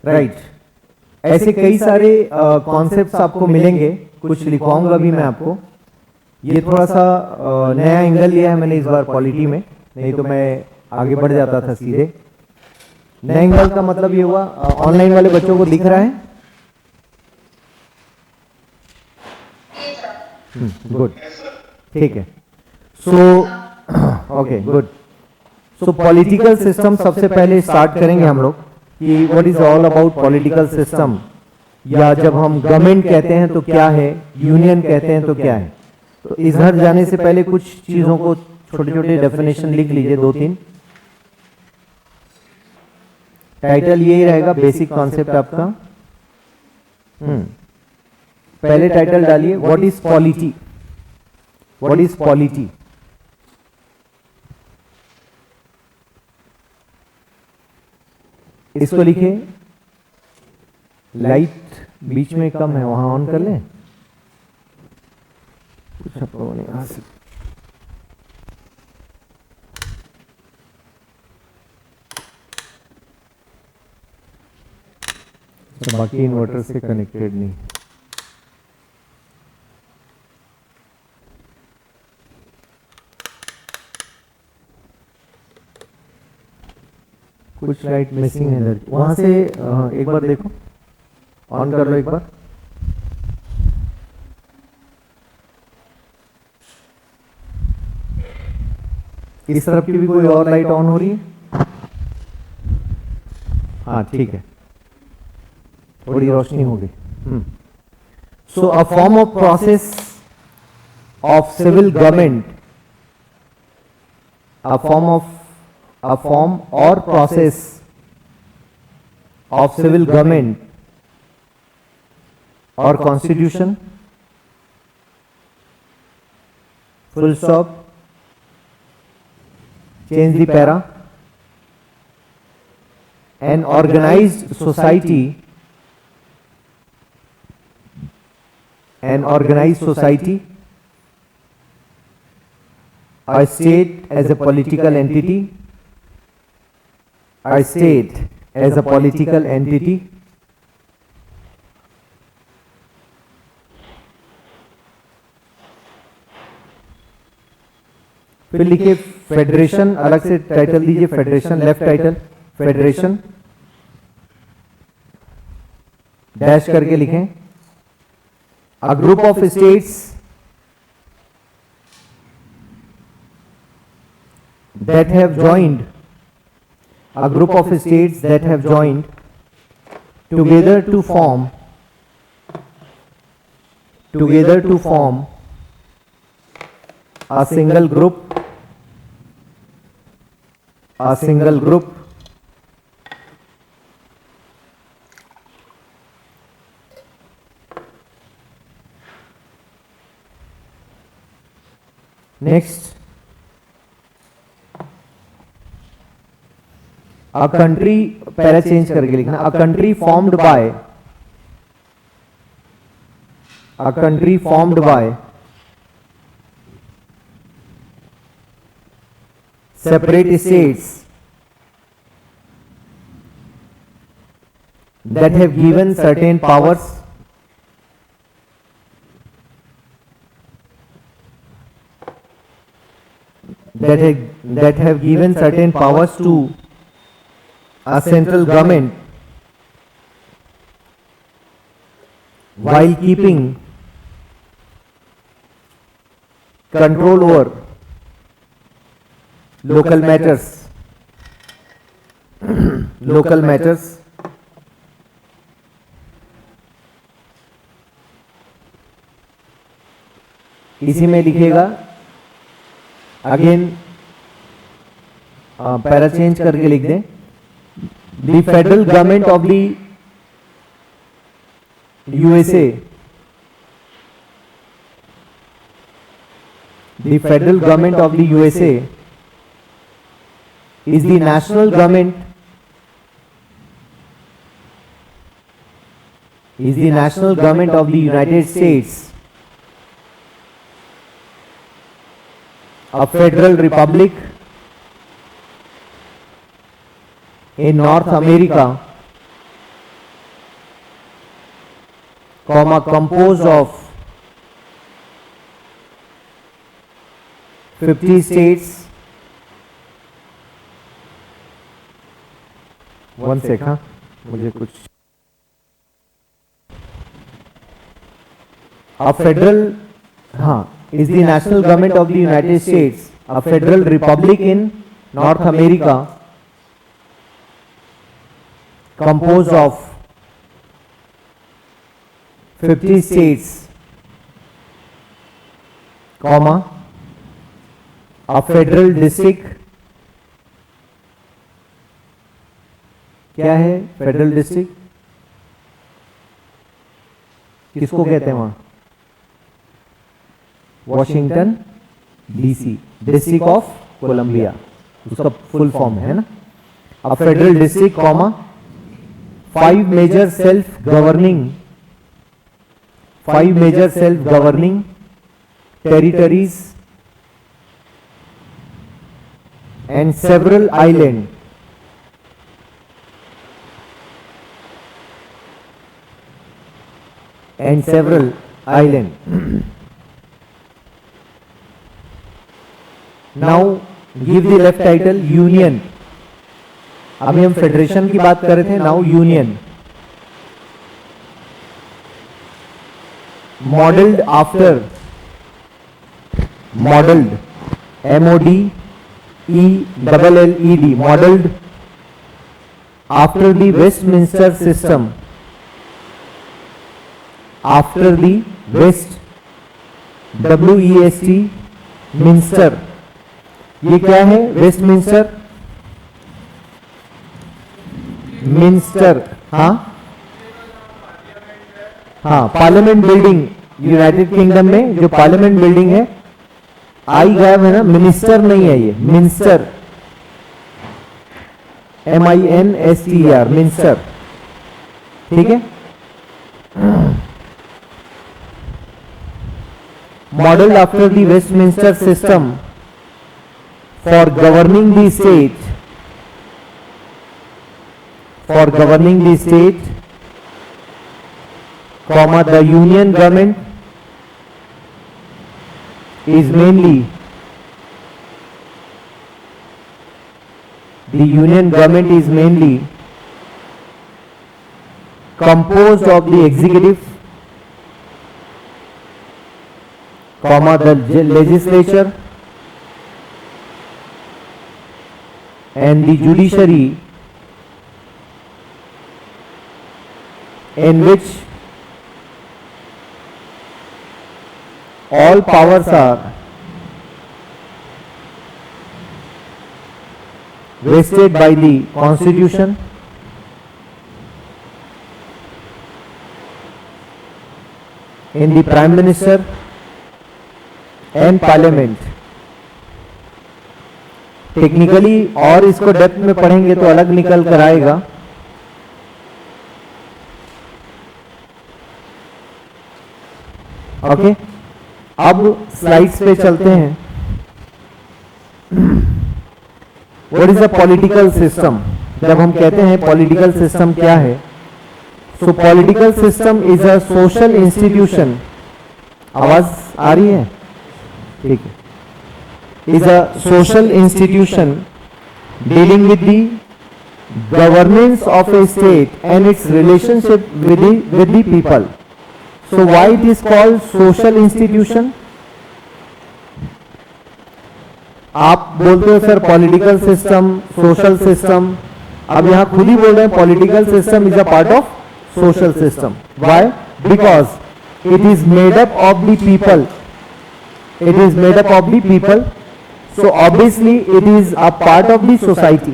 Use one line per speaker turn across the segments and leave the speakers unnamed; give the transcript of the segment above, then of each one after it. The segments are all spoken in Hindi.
राइट। ऐसे कई सारे कॉन्सेप्ट्स आपको मिलेंगे, कुछ लिखवाऊंगा भी मैं आपको। ये थोड़ा सा नया एंगल लिया है मैंने इस बार पॉलिटी में, नहीं तो मैं आगे बढ़ जाता था सीधे। नया एंगल का मतलब ये हुआ, ऑनलाइन वाले बच्चों को दिख रहा है? गुड, ठीक है। So okay, good. सो पॉलिटिकल सिस्टम सबसे पहले स्टार्ट करेंगे हम लोग कि what is all about political system, या जब हम गवर्नमेंट कहते हैं तो क्या है, यूनियन कहते हैं तो क्या है। तो इधर जाने से पहले कुछ चीजों को छोटे छोटे डेफिनेशन लिख लीजिए, 2-3। टाइटल यही रहेगा, बेसिक कॉन्सेप्ट आपका। पहले टाइटल डालिए, what is polity. What is polity? इसको लिखे, लाइट बीच में कम है, वहां ऑन कर लें। कुछ नहीं आ सकता। तो बाकी इन्वर्टर से कनेक्टेड नहीं। कुछ लाइट मिसिंग है इधर, वहां से एक बार देखो, ऑन कर लो एक बार। इस तरफ की भी कोई और लाइट ऑन हो रही है? हाँ ठीक है, थोड़ी रोशनी हो गई। So a form of process of civil government, a form or process of civil government or constitution, full stop, change the para, an organized society, a state as a political entity, फिर लिखिए फेडरेशन, अलग से टाइटल दीजिए federation, left title federation, dash करके लिखें। A group of states that have joined, a group of states that have joined together to form a single group, next a country, पहले चेंज करके लिखना, a country formed by separate states that have given certain powers to a central government while keeping control over local matters. इसी में लिखिएगा, अगेन पैरा चेंज करके लिख दें, the federal government of the USA, is the national government of the United States, a federal republic in North America comma composed of 50 states. One sec, हाँ मुझे कुछ a federal is the national government of the United States, a federal republic in North America, composed of 50 states, comma a federal district. क्या है फेडरल डिस्ट्रिक्ट? किसको कहते हैं वहां? Washington DC, district of Columbia, उसका फुल फॉर्म है ना. A federal district comma 5 major self governing territories and several island. Now give the left title Union. अभी हम फेडरेशन की बात कर रहे थे. Now Union. Modeled after, MODELLED, modeled after the Westminster system. After the West, WEST, Minster. ये क्या है? वेस्टमिंस्टर. हाँ पार्लियामेंट बिल्डिंग यूनाइटेड किंगडम में जो पार्लियामेंट बिल्डिंग है, आई गायब है ना, मिनिस्टर नहीं है ये, मिंस्टर, MINSTER, मिंस्टर. ठीक है. Modeled after the Westminster system for governing the state, comma the union government is mainly composed of the executive, comma the legislature and the judiciary, in which all powers are vested by the Constitution in the Prime Minister and Parliament. Technically और इसको डेप्थ में पढ़ेंगे तो अलग निकल कर आएगा. ओके, अब स्लाइड्स पे चलते हैं. What is a political system? जब हम कहते हैं पॉलिटिकल सिस्टम क्या है, सो political system is a social institution. आवाज आ रही है? ठीक है. is a social institution dealing with the governance of a state and its relationship with the people. So why it is called social institution? आप बोलते हो sir political system, social system. अब यहां खुद ही बोल रहे हैं political system is a part of social system. Why? Because it is made up of the people. So obviously it is a part of the society.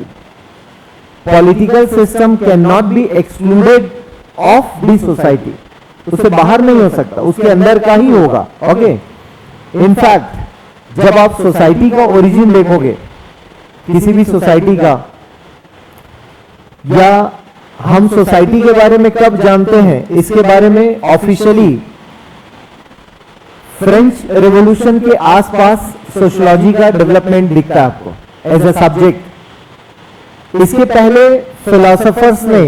Political system cannot be excluded of the society. उससे बाहर नहीं हो सकता, उसके अंदर का ही होगा. ओके. इनफैक्ट जब आप सोसाइटी का ओरिजिन देखोगे, किसी भी सोसाइटी का, या हम सोसाइटी के बारे में कब जानते हैं, इसके बारे में ऑफिशियली फ्रेंच रेवोल्यूशन के आसपास सोशियोलॉजी का डेवलपमेंट दिखता है आपको एज अ सब्जेक्ट. इसके पहले फिलोसोफर्स ने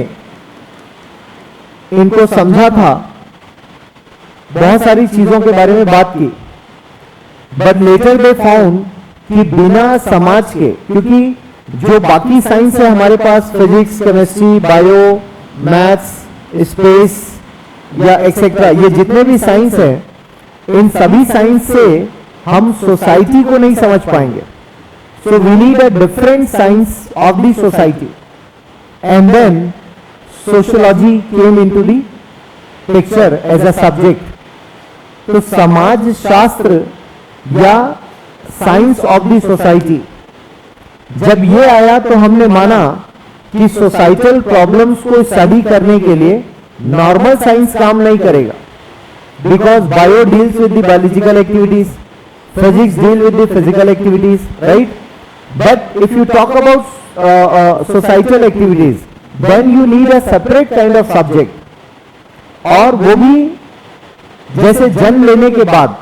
इनको समझा था बहुत सारी चीजों के बारे में बात की, बट लेटर दे फाउंड कि बिना समाज के, क्योंकि जो बाकी साइंस है हमारे पास, physics, chemistry, bio, maths, space या एक्सेट्रा, ये जितने भी साइंस है, इन सभी साइंस से हम सोसाइटी को नहीं समझ पाएंगे. So we need a different science of the society, and then sociology came into the picture as a subject. तो समाज शास्त्र या साइंस ऑफ द सोसाइटी जब ये आया तो हमने माना कि सोसाइटल प्रॉब्लम्स को स्टडी करने के लिए नॉर्मल साइंस काम नहीं करेगा, because bio deals with the biological activities, physics deal with the physical activities, right. But if you talk about societal activities, then you need a separate kind of subject. और वो भी जैसे जन्म लेने के बाद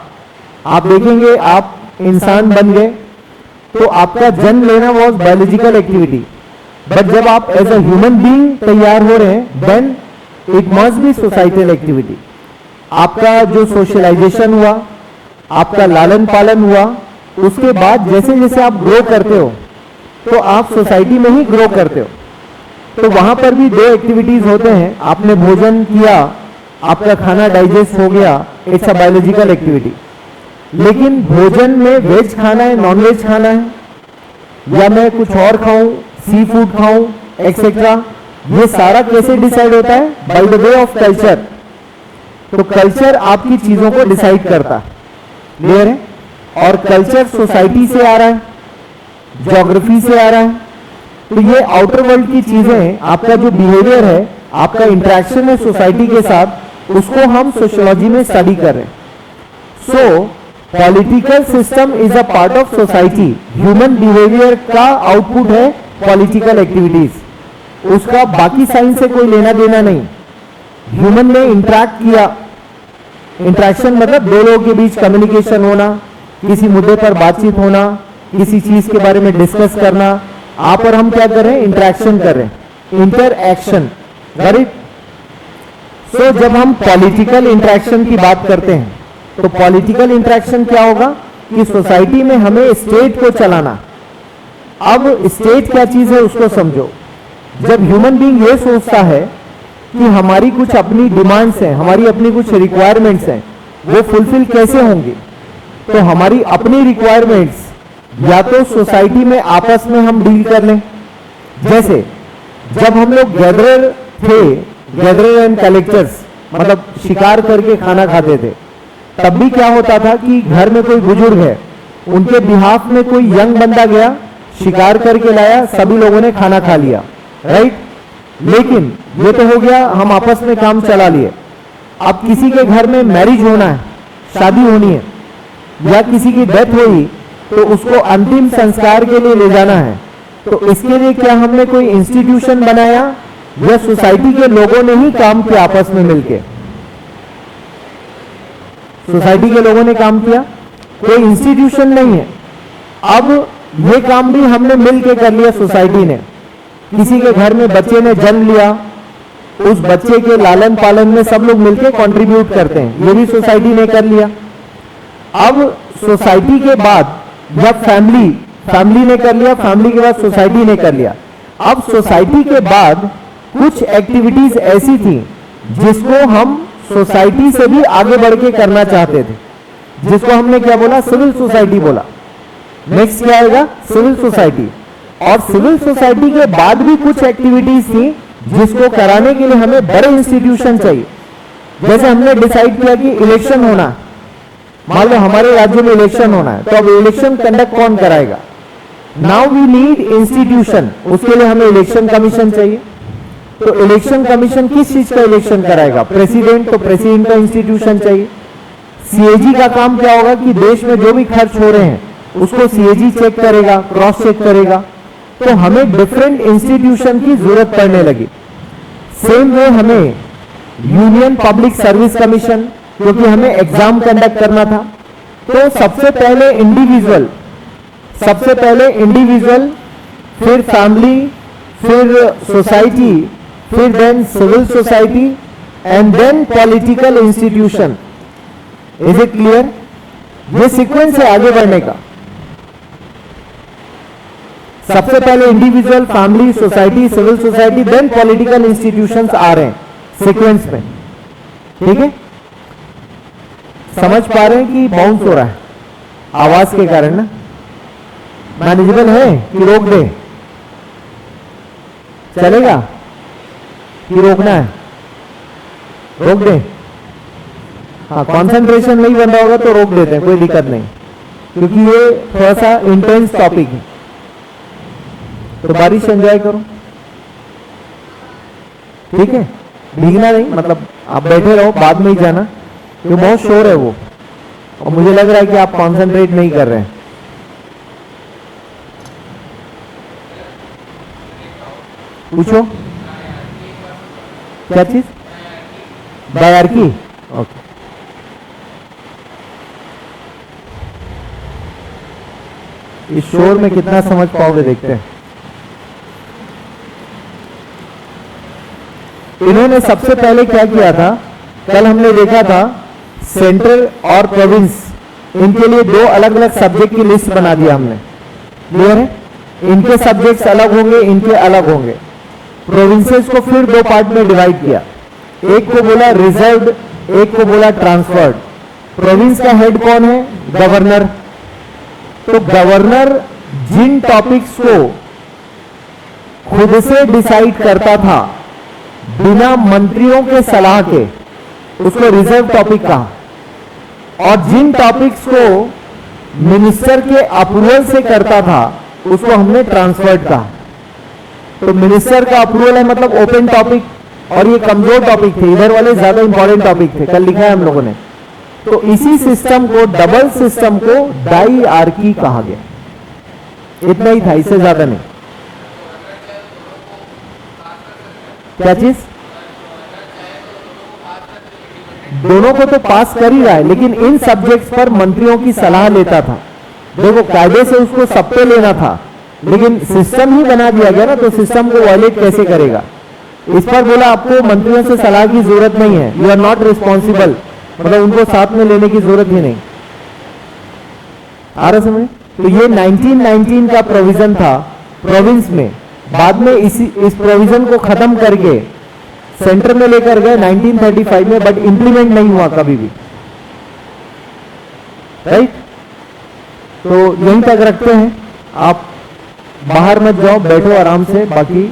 आप देखेंगे आप इंसान बन गए, तो आपका जन्म लेना वॉज बायोलॉजिकल एक्टिविटी, बट जब आप एज अ ह्यूमन बीइंग तैयार हो रहे हैं, then it must be societal activity. आपका जो सोशलाइजेशन हुआ, आपका लालन पालन हुआ, उसके बाद जैसे जैसे आप ग्रो करते हो तो आप सोसाइटी में ही ग्रो करते हो. तो वहां पर भी दो एक्टिविटीज होते हैं. आपने भोजन किया, आपका खाना डाइजेस्ट हो गया, इट्स अ बायोलॉजिकल एक्टिविटी. लेकिन भोजन में वेज खाना है, नॉन वेज खाना है, या मैं कुछ और खाऊं, सी फूड खाऊं, एक्सेट्रा, ये सारा कैसे डिसाइड होता है? By the way of culture. तो कल्चर आपकी चीजों को डिसाइड करता है. क्लियर है? और कल्चर सोसाइटी से आ रहा है, ज्योग्राफी से आ रहा है. तो ये आउटर वर्ल्ड की चीजें, आपका जो बिहेवियर है, आपका इंटरेक्शन है सोसाइटी के साथ, उसको हम सोशियोलॉजी में स्टडी कर रहे हैं. सो political system is a part of society. Human behaviour का आउटपुट है पॉलिटिकल एक्टिविटीज. उसका बाकी साइंस से कोई लेना देना नहीं. ह्यूमन ने इंटरेक्ट किया, इंटरेक्शन मतलब दो लोगों के बीच कम्युनिकेशन होना, किसी मुद्दे पर बातचीत होना, किसी चीज के बारे में डिस्कस करना. आप और हम क्या कर रहे हैं? इंटरेक्शन कर रहे हैं, इंटरएक्शन, राइट. सो जब हम पॉलिटिकल इंटरेक्शन की बात करते हैं, तो पॉलिटिकल इंटरेक्शन क्या होगा कि सोसाइटी में हमें स्टेट को चलाना. अब स्टेट क्या चीज है उसको समझो. जब ह्यूमन बीइंग ये सोचता है कि हमारी कुछ अपनी डिमांड्स हैं, हमारी अपनी कुछ रिक्वायरमेंट्स हैं, वो फुलफिल कैसे होंगी, तो हमारी अपनी रिक्वायरमेंट्स या तो सोसाइटी में आपस में हम डील कर लें. जैसे जब हम लोग गैदरर थे, गैदरर एंड कलेक्टर्स, मतलब शिकार करके खाना खाते थे, तब भी क्या होता था कि घर में कोई बुजुर्ग है, उनके बिहाफ में कोई यंग बंदा गया, शिकार करके लाया, सभी लोगों ने खाना खा लिया, राइट. लेकिन ये तो हो गया, हम आपस में काम चला लिए. अब किसी के घर में मैरिज होना है, शादी होनी है, या किसी की डेथ हुई, तो उसको अंतिम संस्कार के लिए ले जाना है. तो इसके लिए क्या हमने कोई इंस्टीट्यूशन बनाया या सोसाइटी के लोगों ने ही काम किया आपस में मिलके? सोसाइटी के लोगों ने काम किया, कोई इंस्टीट्यूशन नहीं है. अब ये काम भी हमने मिलके कर लिया सोसाइटी ने. किसी के घर में बच्चे ने जन्म लिया, उस बच्चे के लालन पालन में सब लोग मिलके कंट्रीब्यूट करते हैं, ये भी सोसाइटी ने कर लिया. अब सोसाइटी के बाद जब फैमिली ने कर लिया, फैमिली के बाद सोसाइटी ने कर लिया. अब सोसाइटी के बाद कुछ एक्टिविटीज ऐसी थी जिसको हम सोसाइटी से भी आगे बढ़ के करना चाहते थे, जिसको हमने क्या बोला? सिविल सोसाइटी बोला. नेक्स्ट क्या आएगा? Civil society. और सिविल सोसाइटी के बाद भी कुछ एक्टिविटीज थी जिसको कराने के लिए हमें बड़े इंस्टीट्यूशन चाहिए. जैसे हमने डिसाइड किया कि इलेक्शन होना, मान लो हमारे राज्य में इलेक्शन होना है, तो अब इलेक्शन कंडक्ट कौन कराएगा? Now we need institution. उसके लिए हमें इलेक्शन कमीशन चाहिए. तो इलेक्शन कमीशन किस चीज का इलेक्शन कराएगा? प्रेसिडेंट. तो प्रेसिडेंट का इंस्टीट्यूशन चाहिए. सीएजी का काम क्या होगा कि देश में जो भी खर्च हो रहे हैं उसको सीएजी चेक करेगा, क्रॉस चेक करेगा. तो हमें डिफरेंट इंस्टीट्यूशन की जरूरत पड़ने लगी. सेम वे हमें यूनियन पब्लिक सर्विस कमीशन, क्योंकि हमें एग्जाम कंडक्ट करना था. तो सबसे पहले इंडिविजुअल, फिर फैमिली, फिर सोसाइटी, फिर then civil society, and then political institution. Is it clear? ये सीक्वेंस है आगे बढ़ने का। सबसे पहले individual, family, society, civil society, then political institutions आ रहे हैं सीक्वेंस में। ठीक है, समझ पा रहे हैं कि बाउंस हो रहा है आवाज के कारण ना? मैनेजेबल है कि रोक दे? चलेगा कि रोकना है? रोक दे। हाँ, कंसंट्रेशन नहीं बन रहा होगा तो रोक देते हैं, कोई दिक्कत नहीं, क्योंकि ये थोड़ा सा इंटेंस टॉपिक है। तो बारिश एंजॉय करो, ठीक है, भीगना नहीं, मतलब आप बैठे रहो, बाद में ही जाना, क्योंकि बहुत शोर है वो, और मुझे लग रहा है कि आप कंसंट्रेट नहीं कर रहे हैं। पूछो क्या चीज? डायरकी। ओके, इस शोर में कितना समझ पाओगे देखते हैं। इन्होंने सबसे पहले क्या किया था, कल हमने देखा था सेंट्रल और प्रोविंस, इनके लिए दो अलग अलग सब्जेक्ट की लिस्ट बना दिया हमने। क्लियर है? इनके सब्जेक्ट्स अलग होंगे, इनके अलग होंगे। प्रोविंसेस को फिर दो पार्ट में डिवाइड किया, एक को बोला रिजर्व्ड, एक को बोला ट्रांसफर्ड। प्रोविंस का हेड कौन है? गवर्नर। तो गवर्नर जिन टॉपिक्स को खुद से डिसाइड करता था बिना मंत्रियों के सलाह के, उसको रिजर्व टॉपिक कहा, और जिन टॉपिक्स को मिनिस्टर के अप्रूवल से करता था उसको हमने ट्रांसफर्ड कहा। तो मिनिस्टर का अप्रूवल है मतलब ओपन टॉपिक, और ये कमजोर टॉपिक थे, इधर वाले ज्यादा इंपॉर्टेंट टॉपिक थे, कल लिखा है हम लोगों ने। तो इसी सिस्टम को, डबल सिस्टम को डायआर्की कहा गया। इतना ही था, इससे ज्यादा नहीं। क्या चीज? दोनों को तो पास कर ही रहा है, लेकिन इन सब्जेक्ट्स पर मंत्रियों की सलाह लेता था। देखो, कायदे से उसको सब पे लेना था, लेकिन सिस्टम ही बना दिया गया ना, तो सिस्टम को वायलेट कैसे करेगा? इस पर बोला आपको मंत्रियों से सलाह की जरूरत नहीं है, यू आर नॉट रिस्पॉन्सिबल, मतलब उनको साथ में लेने की जरूरत ही नहीं। आ रहा समझ? तो ये 1919 का प्रोविजन था प्रोविंस में। बाद में इस प्रोविजन को खत्म करके सेंटर में लेकर गए 1935 में, बट इंप्लीमेंट नहीं हुआ कभी भी। राइट? तो यहीं तक रखते हैं, आप बाहर मत जाओ, बैठो आराम से, बाकी